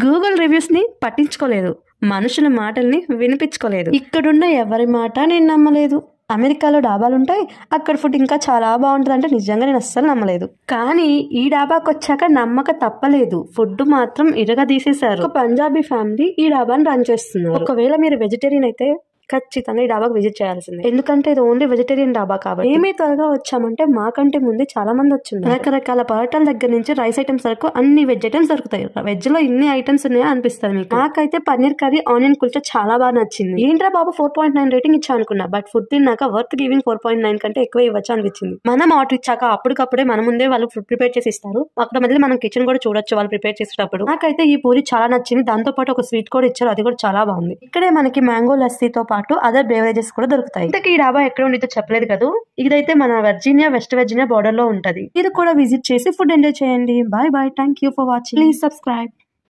Google reviews ని పట్టించుకోలేదు, మనుషుల మాటల్ని వినిపించుకోలేదు. ఇక్కడున్న ఎవరి మాట నేను నమ్మలేదు. అమెరికాలో డాబాలుంటాయి, అక్కడ ఫుడ్ ఇంకా చాలా బాగుంటుంది అంటే నిజంగా నేను అస్సలు నమ్మలేదు. కానీ ఈ డాబాకి వచ్చాక నమ్మక తప్పలేదు. ఫుడ్ మాత్రం ఇరగదీసేశారు. ఒక పంజాబీ ఫ్యామిలీ ఈ డాబాని రన్ చేస్తున్నారు. ఒకవేళ మీరు వెజిటేరియన్ అయితే ఖచ్చితంగా ఈ డాబాకు విజిట్ చేయాల్సిందే, ఎందుకంటే ఇది ఓన్లీ వెజిటేరియన్ డాబా కాబట్టి. ఏమీ త్వరగా వచ్చామంటే మాకంటే ముందే చాలా మంది వచ్చింది. రకరకాల పరోటాల దగ్గర నుంచి రైస్ ఐటమ్స్ వరకు అన్ని వెజ్ ఐటమ్స్ దొరుకుతాయి. వెజ్ లో ఇన్ని ఐటమ్స్ ఉన్నాయో అనిపిస్తుంది మీకు. నాకైతే పన్నీర్ కర్రీ, ఆనియన్ కుల్చా చాలా బాగా నచ్చింది. ఏంట్రా బాబు 4.9 రేటింగ్ ఇచ్చా అనుకున్నా, బట్ ఫుడ్ తిన్నాక వర్త్ గివింగ్ 4.9 కంటే ఎక్కువ ఇవ్వచ్చు అనిపించింది. మనం ఆర్డర్ ఇచ్చాక అప్పటికప్పుడే మన ముందే వాళ్ళు ఫుడ్ ప్రిపేర్ చేసి ఇస్తారు. అక్కడ మళ్ళీ మనం కిచెన్ కూడా చూడొచ్చు వాళ్ళు ప్రిపేర్ చేసేటప్పుడు. నాకైతే ఈ పూరి చాలా నచ్చింది. దాంతో పాటు ఒక స్వీట్ కూడా ఇచ్చారు, అది కూడా చాలా బాగుంది. ఇక్కడే మనకి మ్యాంగో లస్సీతో పాటు అదర్ బేవరేజెస్ కూడా దొరుకుతాయి. ఇంతకీ ఈ డాబా ఎక్కడ ఉండితో చెప్పలేదు కదా. ఇదైతే మన వెస్ట్ వర్జీనియా బోర్డర్ లో ఉంటది. ఇది కూడా విజిట్ చేసి ఫుడ్ ఎంజాయ్ చేయండి. Bye bye. Thank you for watching. Please subscribe.